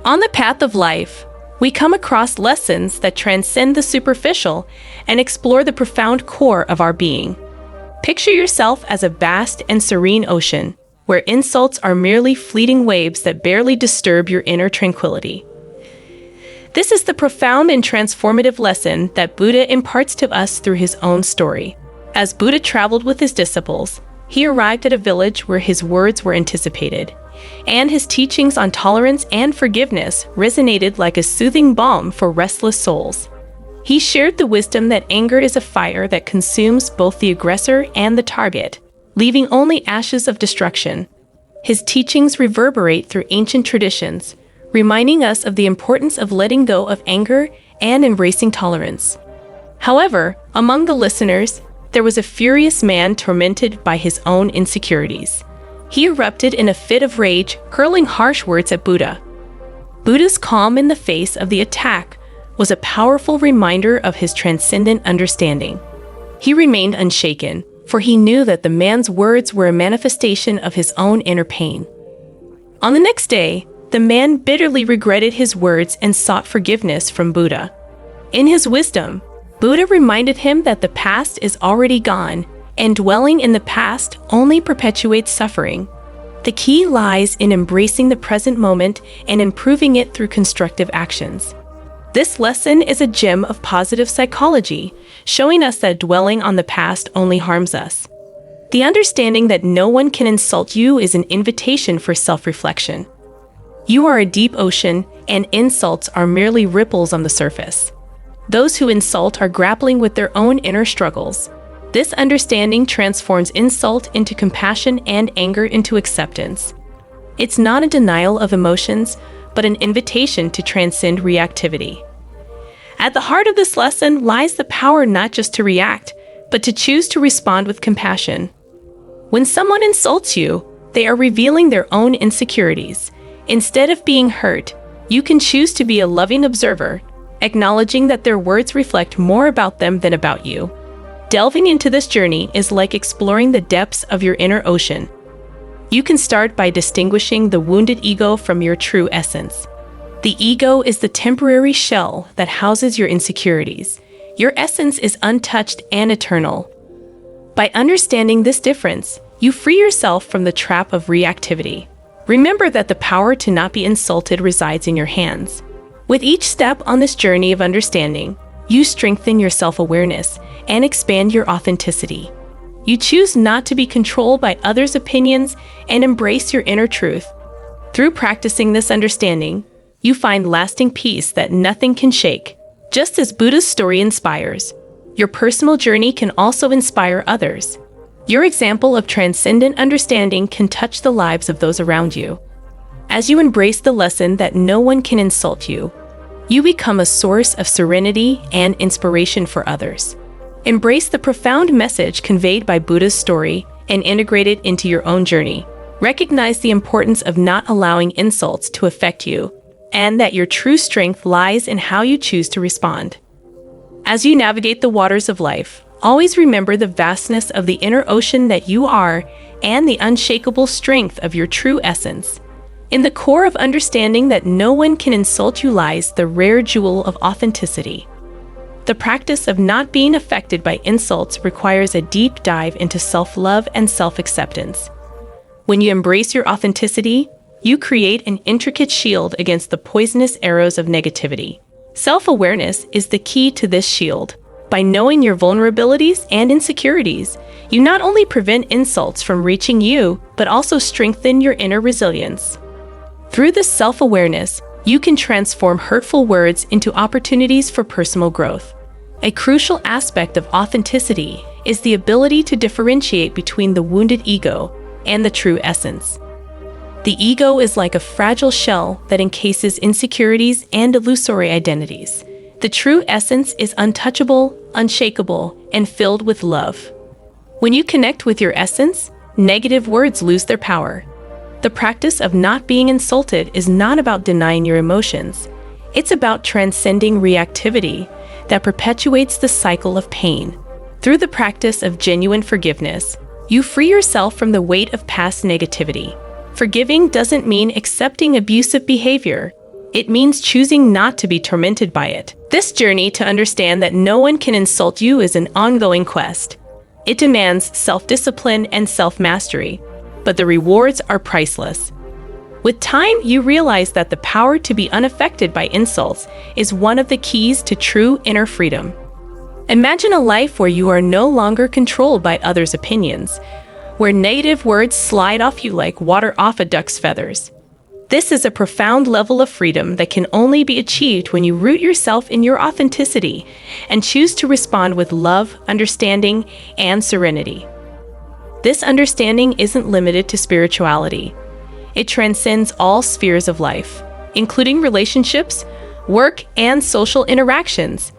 On the path of life, we come across lessons that transcend the superficial and explore the profound core of our being. Picture yourself as a vast and serene ocean, where insults are merely fleeting waves that barely disturb your inner tranquility. This is the profound and transformative lesson that Buddha imparts to us through his own story. As Buddha traveled with his disciples, he arrived at a village where his words were anticipated, and his teachings on tolerance and forgiveness resonated like a soothing balm for restless souls. He shared the wisdom that anger is a fire that consumes both the aggressor and the target, leaving only ashes of destruction. His teachings reverberate through ancient traditions, reminding us of the importance of letting go of anger and embracing tolerance. However, among the listeners, there was a furious man tormented by his own insecurities. He erupted in a fit of rage, hurling harsh words at Buddha. Buddha's calm in the face of the attack was a powerful reminder of his transcendent understanding. He remained unshaken, for he knew that the man's words were a manifestation of his own inner pain. On the next day, the man bitterly regretted his words and sought forgiveness from Buddha. In his wisdom, Buddha reminded him that the past is already gone, and dwelling in the past only perpetuates suffering. The key lies in embracing the present moment and improving it through constructive actions. This lesson is a gem of positive psychology, showing us that dwelling on the past only harms us. The understanding that no one can insult you is an invitation for self-reflection. You are a deep ocean, and insults are merely ripples on the surface. Those who insult are grappling with their own inner struggles. This understanding transforms insult into compassion and anger into acceptance. It's not a denial of emotions, but an invitation to transcend reactivity. At the heart of this lesson lies the power not just to react, but to choose to respond with compassion. When someone insults you, they are revealing their own insecurities. Instead of being hurt, you can choose to be a loving observer, acknowledging that their words reflect more about them than about you. Delving into this journey is like exploring the depths of your inner ocean. You can start by distinguishing the wounded ego from your true essence. The ego is the temporary shell that houses your insecurities. Your essence is untouched and eternal. By understanding this difference, you free yourself from the trap of reactivity. Remember that the power to not be insulted resides in your hands. With each step on this journey of understanding, you strengthen your self-awareness and expand your authenticity. You choose not to be controlled by others' opinions and embrace your inner truth. Through practicing this understanding, you find lasting peace that nothing can shake. Just as Buddha's story inspires, your personal journey can also inspire others. Your example of transcendent understanding can touch the lives of those around you. As you embrace the lesson that no one can insult you, you become a source of serenity and inspiration for others. Embrace the profound message conveyed by Buddha's story and integrate it into your own journey. Recognize the importance of not allowing insults to affect you, and that your true strength lies in how you choose to respond. As you navigate the waters of life, always remember the vastness of the inner ocean that you are and the unshakable strength of your true essence. In the core of understanding that no one can insult you lies the rare jewel of authenticity. The practice of not being affected by insults requires a deep dive into self-love and self-acceptance. When you embrace your authenticity, you create an intricate shield against the poisonous arrows of negativity. Self-awareness is the key to this shield. By knowing your vulnerabilities and insecurities, you not only prevent insults from reaching you, but also strengthen your inner resilience. Through this self-awareness, you can transform hurtful words into opportunities for personal growth. A crucial aspect of authenticity is the ability to differentiate between the wounded ego and the true essence. The ego is like a fragile shell that encases insecurities and illusory identities. The true essence is untouchable, unshakable, and filled with love. When you connect with your essence, negative words lose their power. The practice of not being insulted is not about denying your emotions. It's about transcending reactivity that perpetuates the cycle of pain. Through the practice of genuine forgiveness, you free yourself from the weight of past negativity. Forgiving doesn't mean accepting abusive behavior. It means choosing not to be tormented by it. This journey to understand that no one can insult you is an ongoing quest. It demands self-discipline and self-mastery, but the rewards are priceless. With time, you realize that the power to be unaffected by insults is one of the keys to true inner freedom. Imagine a life where you are no longer controlled by others' opinions, where negative words slide off you like water off a duck's feathers. This is a profound level of freedom that can only be achieved when you root yourself in your authenticity and choose to respond with love, understanding, and serenity. This understanding isn't limited to spirituality. It transcends all spheres of life, including relationships, work, and social interactions.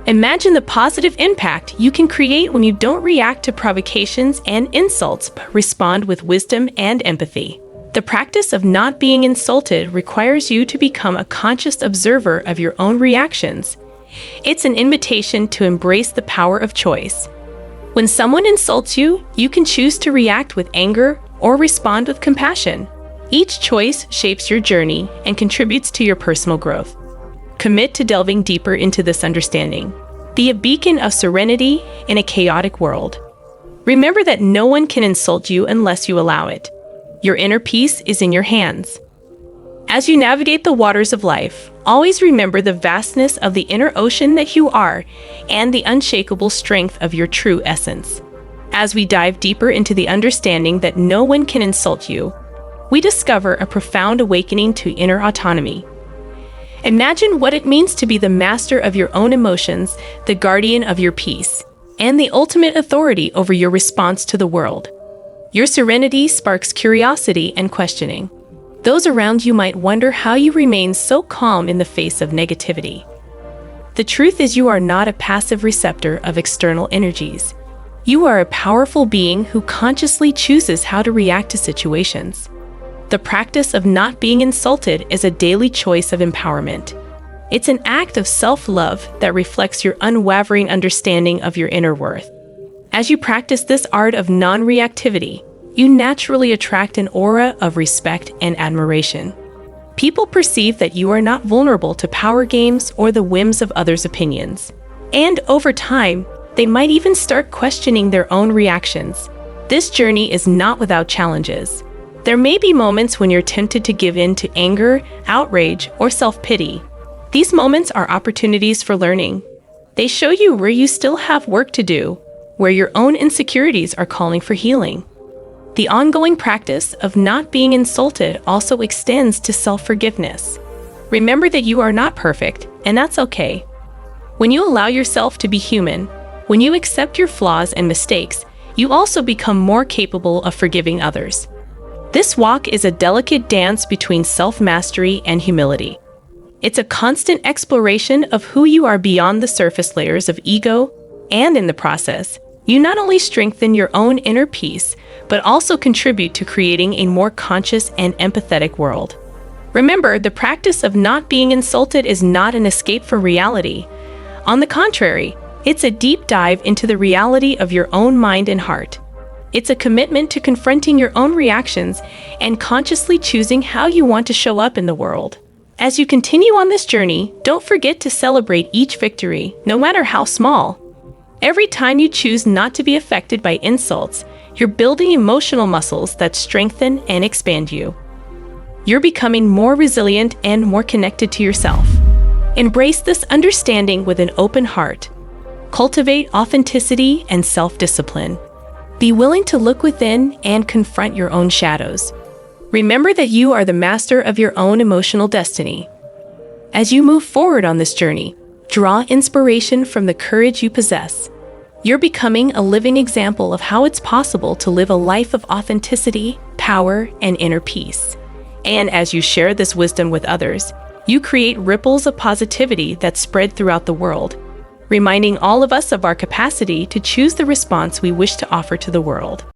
Imagine the positive impact you can create when you don't react to provocations and insults, but respond with wisdom and empathy. The practice of not being insulted requires you to become a conscious observer of your own reactions. It's an invitation to embrace the power of choice. When someone insults you, you can choose to react with anger or respond with compassion. Each choice shapes your journey and contributes to your personal growth. Commit to delving deeper into this understanding. Be a beacon of serenity in a chaotic world. Remember that no one can insult you unless you allow it. Your inner peace is in your hands. As you navigate the waters of life, always remember the vastness of the inner ocean that you are and the unshakable strength of your true essence. As we dive deeper into the understanding that no one can insult you, we discover a profound awakening to inner autonomy. Imagine what it means to be the master of your own emotions, the guardian of your peace, and the ultimate authority over your response to the world. Your serenity sparks curiosity and questioning. Those around you might wonder how you remain so calm in the face of negativity. The truth is, you are not a passive receptor of external energies. You are a powerful being who consciously chooses how to react to situations. The practice of not being insulted is a daily choice of empowerment. It's an act of self-love that reflects your unwavering understanding of your inner worth. As you practice this art of non-reactivity, you naturally attract an aura of respect and admiration. People perceive that you are not vulnerable to power games or the whims of others' opinions. And over time, they might even start questioning their own reactions. This journey is not without challenges. There may be moments when you're tempted to give in to anger, outrage, or self-pity. These moments are opportunities for learning. They show you where you still have work to do, where your own insecurities are calling for healing. The ongoing practice of not being insulted also extends to self-forgiveness. Remember that you are not perfect, and that's okay. When you allow yourself to be human, when you accept your flaws and mistakes, you also become more capable of forgiving others. This walk is a delicate dance between self-mastery and humility. It's a constant exploration of who you are beyond the surface layers of ego, and in the process, you not only strengthen your own inner peace, but also contribute to creating a more conscious and empathetic world. Remember, the practice of not being insulted is not an escape from reality. On the contrary, it's a deep dive into the reality of your own mind and heart. It's a commitment to confronting your own reactions and consciously choosing how you want to show up in the world. As you continue on this journey, don't forget to celebrate each victory, no matter how small. Every time you choose not to be affected by insults, you're building emotional muscles that strengthen and expand you. You're becoming more resilient and more connected to yourself. Embrace this understanding with an open heart. Cultivate authenticity and self-discipline. Be willing to look within and confront your own shadows. Remember that you are the master of your own emotional destiny. As you move forward on this journey, draw inspiration from the courage you possess. You're becoming a living example of how it's possible to live a life of authenticity, power, and inner peace. And as you share this wisdom with others, you create ripples of positivity that spread throughout the world, reminding all of us of our capacity to choose the response we wish to offer to the world.